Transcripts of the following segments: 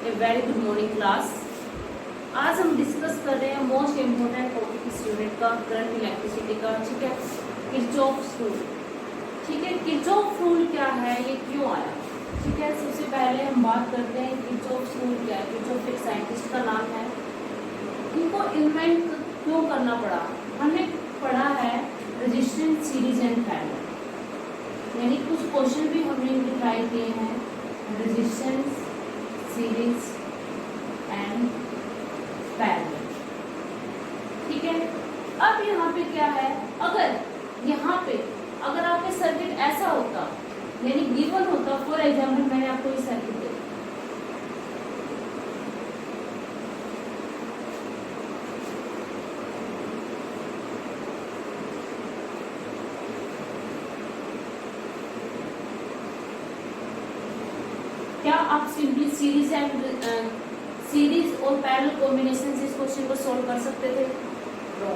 A very good morning class. आज हम discuss कर रहे हैं मोस्ट इम्पोर्टेंट टॉपिक इस यूनिट का, करंट इलेक्ट्रिसिटी का। ठीक है, किरचॉफ्स रूल। ठीक है, किरचॉफ रूल क्या है, ये क्यों आया। ठीक है, सबसे पहले हम बात करते हैं किरचॉफ्स रूल क्या है। किरचॉफ एक साइंटिस्ट का नाम है। इनको इन्वेंट क्यों करना पड़ा, हमने पढ़ा है रेजिस्टेंस, सीरीज एंड पैरेलल, यानी कुछ क्वेश्चन भी हमने इनके ट्राई किए हैं, रेजिस्टेंस, सीरीज एंड पैरेलल। ठीक है, अब यहाँ पे क्या है, अगर यहाँ पे अगर आपके सर्किट ऐसा होता, यानी गिवन होता, फॉर एग्जाम्पल मैंने आपको ये सर्किट दिया, क्या आप सिंपली सीरीज एंड सीरीज और पैरेलल कॉम्बिनेशन से इस क्वेश्चन को सॉल्व कर सकते थे? नो,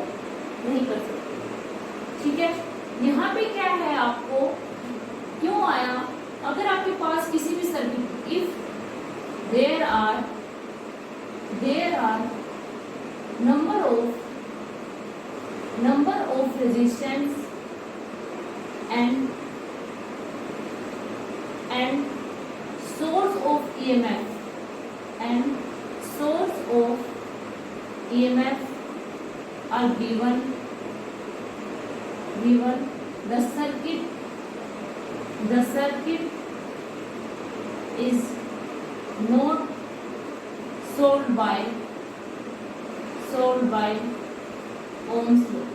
नहीं कर सकते। ठीक है, यहाँ पे क्या है, आपको क्यों आया, अगर आपके पास किसी भी circuit, if there are number of resistance and source of EMF are given, the circuit is not solved by Ohm's law,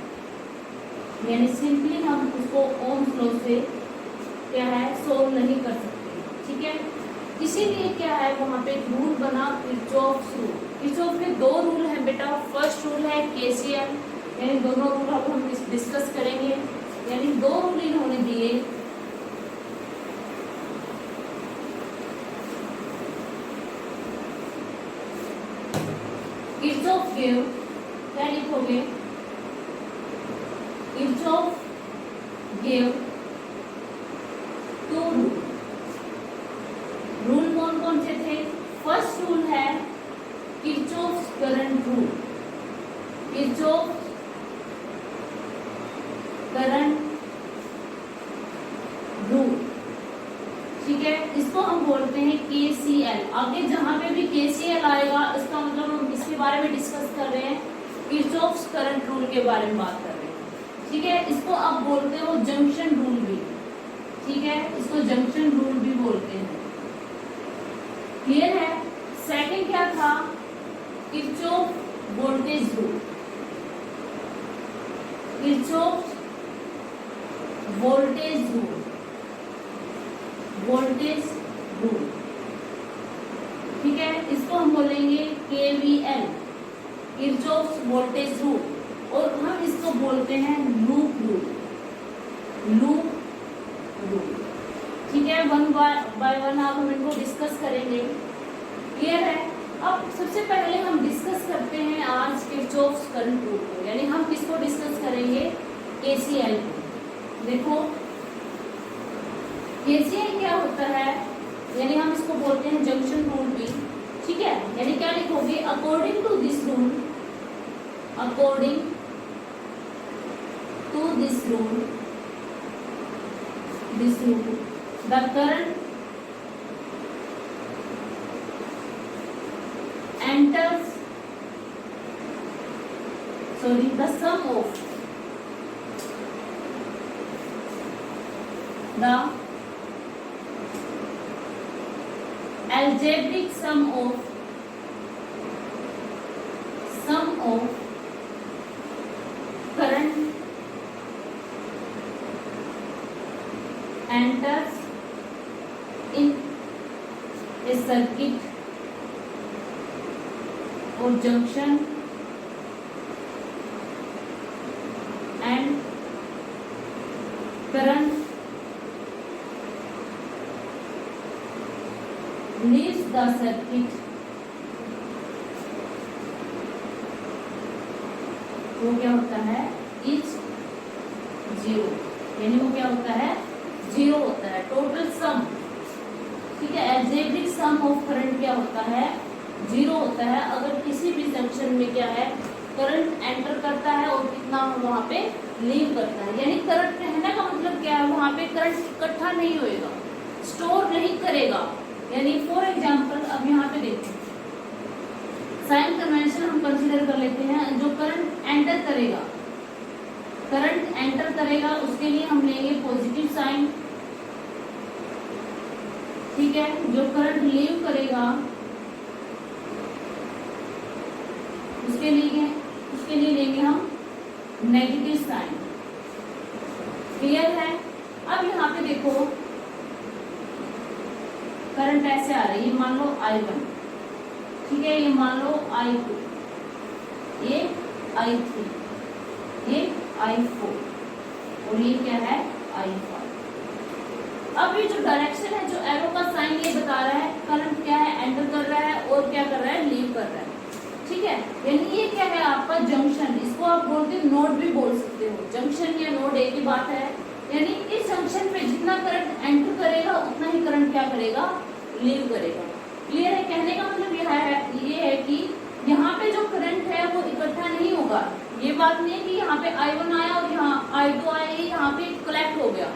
यानी सिंपली हम उसको ओम्स लॉ से क्या है, सोल्व नहीं कर सकते। ठीक है, इसीलिए क्या है, वहां पे रूल बना किरचॉफ्स रूल। किरचॉफ के दो रूल हैं बेटा। फर्स्ट रूल है केसीएल, यानी दोनों रूल अब हम डिस्कस करेंगे, यानी दो रूल इन्होंने दिए। किरचॉफ गिव, क्या लिखोगे, किरचॉफ गिव टू रूल कौन कौन से थे। फर्स्ट रूल है Kirchhoff's current rule, Kirchhoff's current rule. ठीक है, इसको हम बोलते हैं केसीएल। आगे जहां पे भी केसीएल आएगा, इसका मतलब हम इसके बारे में डिस्कस कर रहे हैं, किरचॉफ्स करंट रूल के बारे में बात कर रहे हैं। ठीक है, इसको आप बोलते हो जंक्शन रूल भी। ठीक है, इसको जंक्शन रूल भी बोलते हैं। क्लियर है। सेकंड क्या था, Kirchhoff voltage rule, Kirchhoff voltage rule, ठीक है, इसको हम बोलेंगे केवीएल, किरचॉफ वोल्टेज रूल, और हम इसको बोलते हैं लूप रूल। ठीक है, वन बाय वन आप हम इनको डिस्कस करेंगे। क्लियर है। अब सबसे पहले हम डिस्कस करते हैं आज किरचॉफ्स करंट रूल को, यानी हम किसको डिस्कस करेंगे, केसीएल को। देखो केसीएल क्या होता है, यानी हम इसको बोलते हैं जंक्शन रूल भी। ठीक है, यानी क्या लिखोगे, according to this rule, the current enters, the sum of the algebraic sum of current enters in a circuit or junction and current leaves the circuit, वो क्या होता है, इज जीरो, यानी वो क्या होता है, जीरो होता है। टोटल सम, ठीक ठीक है। एल्जेब्रिक सम ऑफ करंट क्या होता है, 0 होता है अगर किसी भी जंक्शन में क्या है, करंट एंटर करता है और कितना वहां पे लीव करता है। यानी करंट कहने का मतलब क्या है, वहां पे करंट इकट्ठा नहीं होएगा, स्टोर नहीं करेगा। यानी फॉर एग्जांपल अब यहाँ पे देखो, साइन कन्वेंशन हम कंसीडर कर लेते हैं। जो करंट एंटर करेगा, करंट एंटर करेगा उसके लिए हम लेंगे पॉजिटिव साइन, ठीक है। जो करंट लीव करेगा उसके लिए लेंगे हम नेगेटिव साइन। क्लियर है। अब यहाँ पे देखो करंट ऐसे आ रही है, मान लो I1, ठीक है, ये मान लो I2, ये I3, ये I4 और ये क्या है I5। अब ये जो डायरेक्शन है, जो एरो का साइन ये बता रहा है करंट क्या है, एंटर कर रहा है और क्या कर रहा है, लीव कर रहा है, ठीक है। यानी ये क्या है आपका जंक्शन, इसको आप बोलते हो नोड भी बोल सकते हो, जंक्शन या नोड एक ही बात है। यानी इस जंक्शन पे जितना करंट एंटर करेगा उतना ही करंट क्या करेगा, लीव करेगा। क्लियर है। कहने का मतलब ये है कि यहाँ पे जो करंट है वो इकट्ठा नहीं होगा। ये बात नहीं है कि यहाँ पे I1 आया और यहाँ I2 आया, ये यहाँ पे कलेक्ट हो गया,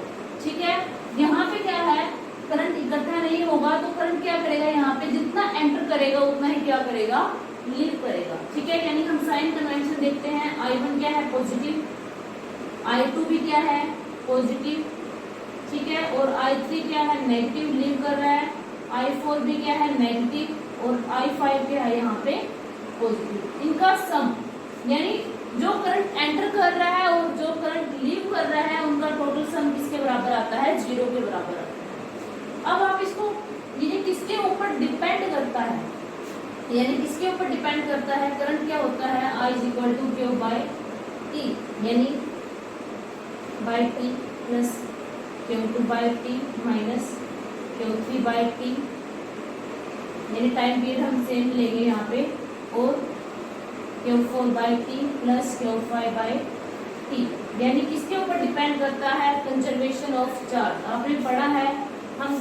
ठीक है। यहाँ पे क्या है, करंट इकट्ठा नहीं होगा तो करंट क्या करेगा, यहाँ पे जितना एंटर करेगा उतना ही क्या करेगा, लीव करेगा, ठीक है। यानी हम साइन कन्वेंशन देखते हैं, I1 क्या है पॉजिटिव, I2 भी क्या है पॉजिटिव, ठीक है, और I3 क्या है नेगेटिव, लीव कर रहा है, I4 भी क्या है नेगेटिव और I5 क्या है यहाँ पे पॉजिटिव। इनका सम यानी जो करंट एंटर कर रहा है और जो करंट लीव कर रहा है उनका टोटल सम किसके बराबर आता है, 0 के बराबर आता है। अब आप इसको, ये किसके ऊपर डिपेंड करता है, यानी किसके ऊपर डिपेंड करता है, करंट क्या होता है I = Q by T, यानी by T plus Q2 by T minus Q3 by T, यानी टाइम पीरियड हम सेम लेंगे यहाँ पे, और Q4 by T plus Q5 by T। यानी किसके ऊपर डिपेंड करता है, कंजर्वेशन ऑफ चार्ज। आपने पढ़ा है हम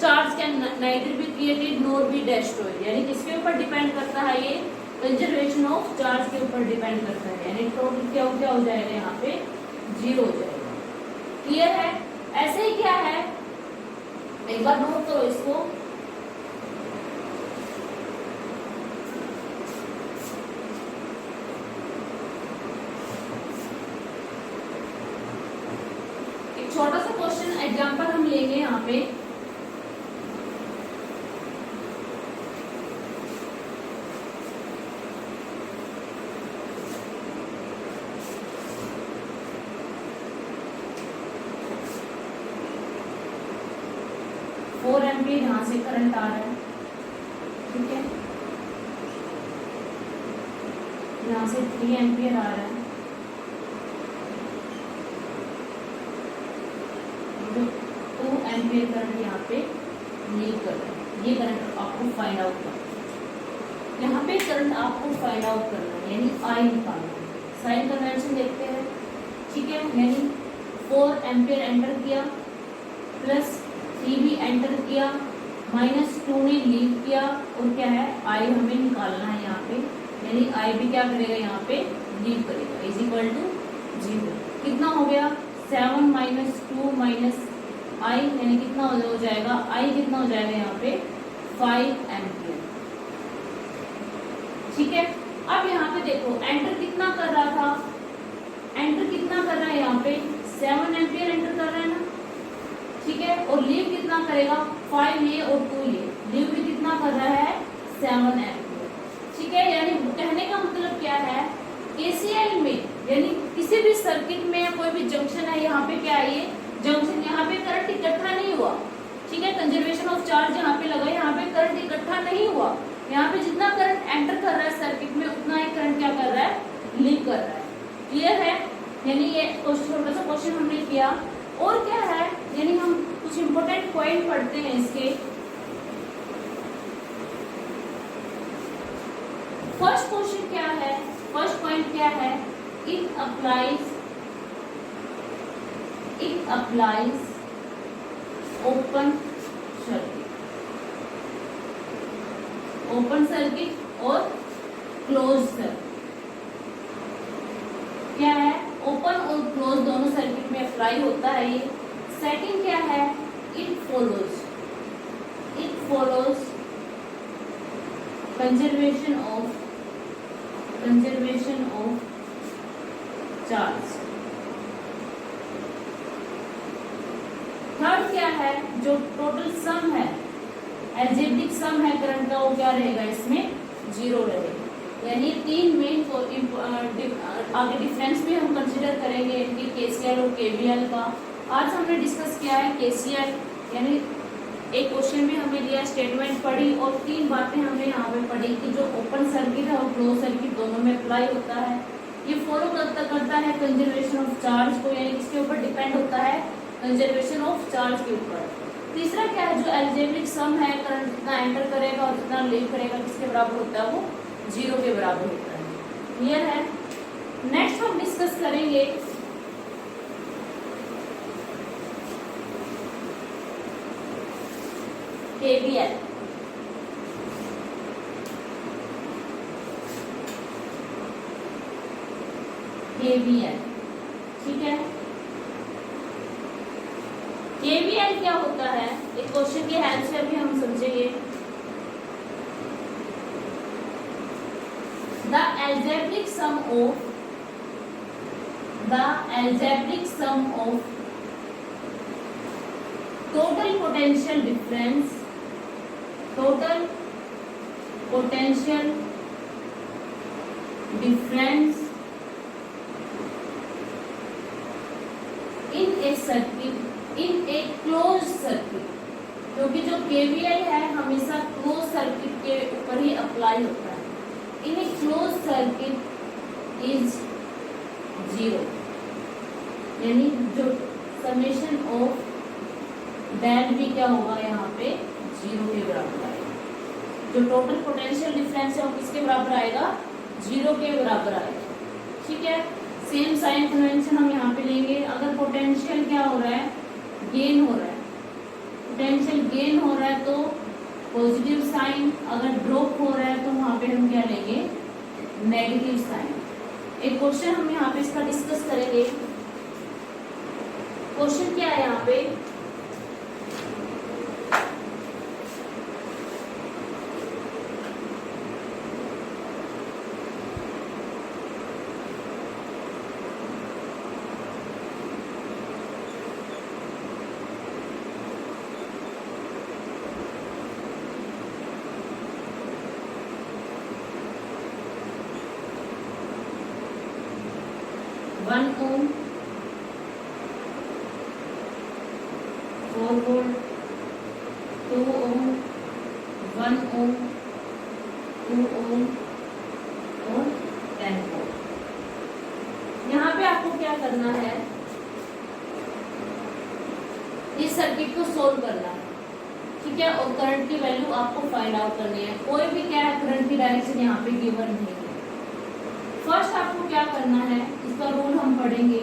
charge can neither be created nor be destroyed, यानी किसके ऊपर डिपेंड करता है, ये कंजर्वेशन ऑफ चार्ज के ऊपर डिपेंड करता है। यानी टोटल क्या हो जाएगा, यहाँ पे 0 हो जाएगा। क्लियर है। ऐसे ही क्या है, एक बार नोट करो इसको, एक छोटा सा क्वेश्चन एग्जांपल हम लेंगे यहाँ पे। एम्पियर यहाँ से करंट आ रहा है, ठीक है, यहाँ से 3 एम्पियर आ रहा है, जो 2 एम्पियर करंट यहाँ पे लीव कर रहा है। ये करंट आपको फाइंड आउट करना है, यहाँ पे करंट आपको फाइंड आउट करना है, यानी I निकालना है। साइन कन्वेंशन देखते हैं, ठीक है, यानी 4 एम्पियर एंटर किया प्लस 3 भी एंटर किया माइनस 2 ने लीव किया, और क्या है I हमें निकालना है यहाँ पे, यानी I भी क्या करेगा यहाँ पे लीव करेगा, इज इक्वल टू 0। कितना हो गया 7 माइनस 2 माइनस I, यानी कितना हो जाएगा I कितना हो जाएगा यहाँ पे 5 एम्पियर, ठीक है। अब यहाँ पे देखो एंटर कितना कर रहा था, एंटर कितना कर रहा है यहाँ पे 7 एम्पियर एंटर कर रहा है ना, ठीक है, और लीव कितना करेगा 5 ये और 2 ये, लीव भी कितना कर रहा है 7 एम्पियर, ठीक है। यानी कहने का मतलब क्या है, KCL में यानी किसी भी सर्किट में कोई भी जंक्शन है, यहाँ पे क्या है ये जंक्शन, यहाँ पे करंट इकट्ठा नहीं हुआ, ठीक है, कंजर्वेशन ऑफ चार्ज यहाँ पे लगा, यहाँ पे करंट इकट्ठा नहीं हुआ, यहाँ पे जितना करंट एंटर कर रहा है सर्किट में उतना ही करंट क्या कर रहा है, लीव कर रहा है। क्लियर है। यानी ये छोटा सा क्वेश्चन हमने किया। और क्या है, यानी हम कुछ इंपॉर्टेंट पॉइंट पढ़ते हैं इसके। फर्स्ट क्वेश्चन क्या है, फर्स्ट पॉइंट क्या है, it applies open circuit. Open circuit और क्लोज सर्किट। क्या है? ओपन और क्लोज दोनों सर्किट में अप्लाई होता है ये। सेकंड क्या है? It follows conservation of charge. Third क्या है? जो टोटल सम है, एल्जेब्रिक सम है करंट का, वो क्या रहेगा? इसमें 0 रहेगा। यानी 3 मेन को आगे डिफरेंस भी हम कंसिडर करेंगे इनके केसीएल और केवीएल का। आज हमने डिस्कस किया है केसीएल, यानी एक क्वेश्चन में हमें दिया, स्टेटमेंट पढ़ी और 3 बातें हमने यहाँ पे पढ़ी कि जो ओपन सर्किट है और क्लोज सर्किट दोनों में अप्लाई होता है। ये फॉलो करता है कंजर्वेशन ऑफ चार्ज को, यानी इसके ऊपर डिपेंड होता है कंजर्वेशन ऑफ चार्ज के ऊपर। तीसरा क्या है? जो एल्जेब्रिक सम है, करंट जितना एंटर करेगा और जितना लीव करेगा किसके बराबर होता है? वो 0 के बराबर होता है। क्लियर है? नेक्स्ट हम डिस्कस करेंगे केवीएल। ठीक है, केवीएल क्या होता है? एक क्वेश्चन की हेल्प से अभी हम समझेंगे। The algebraic sum of total potential difference in a closed circuit, क्योंकि जो केवीएल है हमेशा क्लोज सर्किट के ऊपर ही अप्लाई होता है। इन ए क्लोज सर्किट इज 0, यानी जो समेशन ऑफ डेल भी क्या होगा? यहाँ पे 0 के बराबर आएगा। जो टोटल पोटेंशियल डिफरेंस है वो किसके बराबर आएगा? 0 के बराबर आएगा। ठीक है, सेम साइन कन्वेंशन हम यहाँ पे लेंगे। अगर पोटेंशियल क्या हो रहा है? गेन हो रहा है। पोटेंशियल गेन हो रहा है तो पॉजिटिव साइन, अगर ड्रॉप हो रहा है तो वहाँ पे हम क्या लेंगे? Negative sign. एक क्वेश्चन हम यहाँ पे इसका डिस्कस करेंगे। क्वेश्चन क्या है यहाँ पे? वन ओम, 4 वोल्ट, 2 ओम, 1 ओम, 2 ओम और 10 वोल्ट। यहाँ पे आपको क्या करना है? इस सर्किट को सोल्व करना है। ठीक है, और करंट की वैल्यू आपको फाइंड आउट करनी है। कोई भी क्या है? करंट की डायरेक्शन यहाँ पे गिवन नहीं है। फर्स्ट आपको क्या करना है? इसका रूल हम पढ़ेंगे।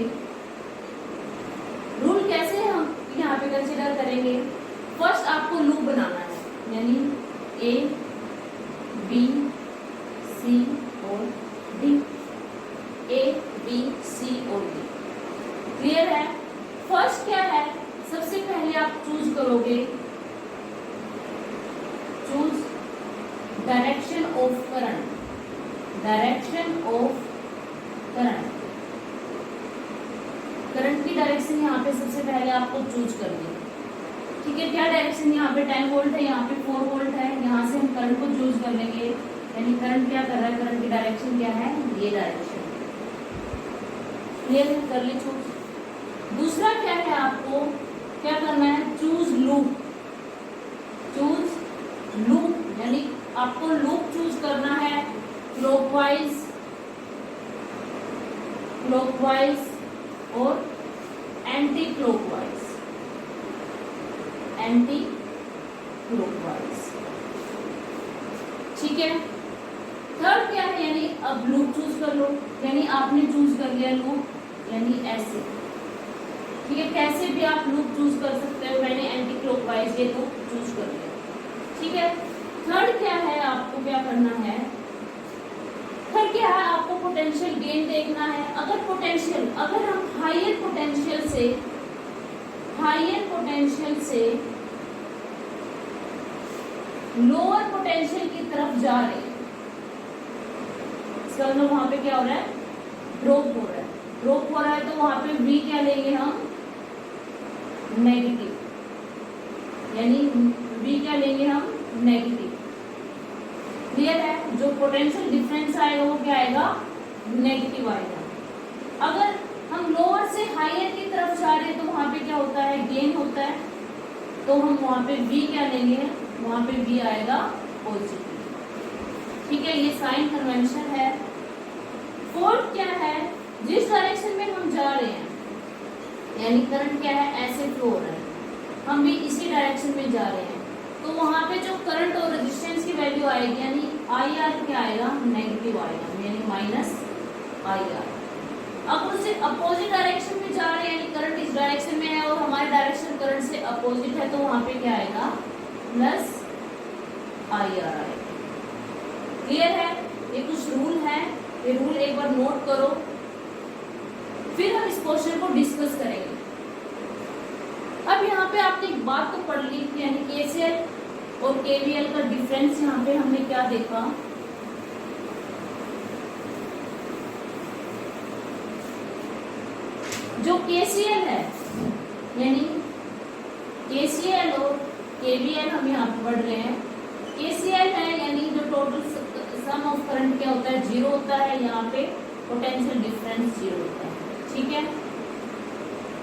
रूल कैसे हम यहाँ पे कंसीडर करेंगे? फर्स्ट आपको लूप बनाना है, यानी ए बी सी और डी, ए बी सी और डी। क्लियर है? फर्स्ट क्या है? सबसे पहले आप चूज करोगे, choose direction of current. Current की डायरेक्शन यहाँ पे सबसे पहले आपको चूज करनी है। ठीक है, क्या डायरेक्शन? यहाँ पे 10 वोल्ट है, यहाँ पे 4 वोल्ट है। यहाँ से हम करंट को चूज कर लेंगे, यानी करंट क्या कर रहा है? करंट की डायरेक्शन क्या है? ये डायरेक्शन। क्लियर है? कर ले चूज। दूसरा क्या है? आपको क्या करना है? Choose loop. यानी आपको लूप चूज करना है क्लॉकवाइज और एंटी क्लॉकवाइज। ठीक है। थर्ड क्या है? यानी अब लूप चूज कर लो, यानी आपने चूज कर लिया लूप, यानी ऐसे। ठीक है, कैसे भी आप लूप चूज कर सकते हो। मैंने एंटी क्लॉकवाइज ये लूप चूज कर लिया। ठीक है। थर्ड क्या है? आपको क्या करना है, फिर क्या है आपको पोटेंशियल गेन देखना है। अगर हम हायर पोटेंशियल से लोअर पोटेंशियल की तरफ जा रहे हैं, इसका मतलब वहां पे क्या हो रहा है, ड्रॉप हो रहा है, तो वहां पे V क्या लेंगे हम, नेगेटिव, यानी V क्या लेंगे हम, नेगेटिव। क्लियर है, जो पोटेंशियल डिफरेंस आएगा वो क्या आएगा, नेगेटिव आएगा। अगर हम लोअर से हायर की तरफ जा रहे हैं तो वहां पे क्या होता है, गेन होता है, तो हम वहां पे V क्या लेंगे, वहां पे V आएगा पॉजिटिव। ठीक है, ये साइन कन्वेंशन है। फोर्थ क्या है, जिस डायरेक्शन में हम जा रहे हैं, यानी करंट क्या है, ऐसे फ्लो हो रहा है, हम भी इसी डायरेक्शन में जा रहे हैं, तो वहां पे जो करंट और रेजिस्टेंस की वैल्यू आएगी, यानी IR क्या आएगा, नेगेटिव आएगा, यानी माइनस IR। अब उससे अपोजिट डायरेक्शन में जा रहे हैं, यानी करंट इस डायरेक्शन में है और हमारे डायरेक्शन करंट से अपोजिट है, तो वहां पे क्या आएगा, प्लस IR आएगा। क्लियर है, ये कुछ रूल है, ये रूल एक बार नोट करो, फिर हम इस क्वेश्चन को डिस्कस करेंगे। अब यहाँ पे आपने एक बात तो पढ़ ली, यानी KCL और KVL का डिफरेंस यहाँ पे हमने क्या देखा, जो KCL है, यानी KCL और KVL हम यहाँ पे पढ़ रहे हैं। KCL है यानी जो टोटल सम ऑफ करंट क्या होता है, जीरो होता है, यहाँ पे पोटेंशियल डिफरेंस जीरो होता है। ठीक है,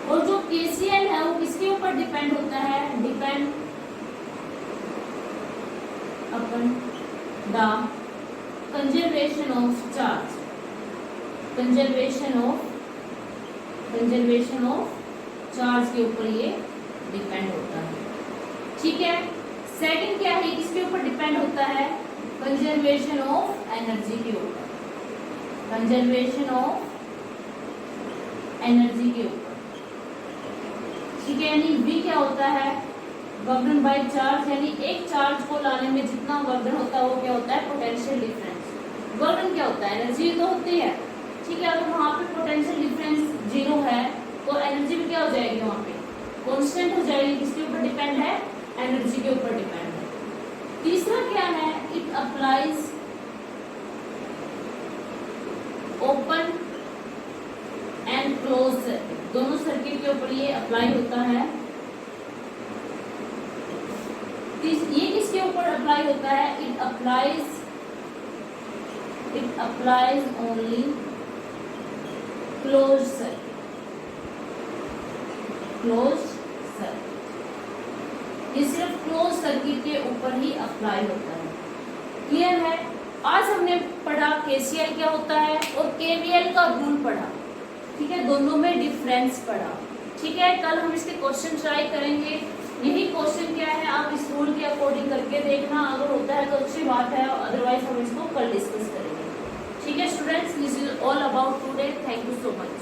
और जो KCL है वो किसके ऊपर डिपेंड होता है, depend upon the conservation of charge, conservation of charge के ऊपर ये डिपेंड होता है। ठीक है, सेकंड क्या है, किसके ऊपर डिपेंड होता है, कंजर्वेशन ऑफ एनर्जी के ऊपर, कंजर्वेशन ऑफ एनर्जी के ऊपर। ठीक है, यानी V क्या होता है, वर्कडन बाय चार्ज, यानी एक चार्ज को लाने में जितना वर्कडन होता है वो क्या होता है, पोटेंशियल डिफरेंस। वर्कडन क्या होता है, एनर्जी तो होती है। ठीक है, अगर वहां पे पोटेंशियल डिफरेंस जीरो है तो एनर्जी भी क्या हो जाएगी, वहां पे कांस्टेंट हो जाएगी। किसके ऊपर डिपेंड है, एनर्जी के ऊपर डिपेंड है। तीसरा क्या है, it applies open and close circuit, दोनों सर्किट के ऊपर ये अप्लाई होता है। ये किसके ऊपर अप्लाई होता है, it applies only close circuit, close circuit, ये सिर्फ क्लोज सर्किट के ऊपर ही अप्लाई होता है। क्लियर है, आज हमने पढ़ा KCL क्या होता है और KVL का रूल पढ़ा। ठीक है, दोनों में डिफरेंस पढ़ा। ठीक है, कल हम इसके क्वेश्चन ट्राई करेंगे। यही क्वेश्चन क्या है, आप इस रूल के अकॉर्डिंग करके देखना, अगर होता है तो अच्छी बात है, अदरवाइज हम इसको कल डिस्कस करेंगे। ठीक है students, this is all about today, thank you so much.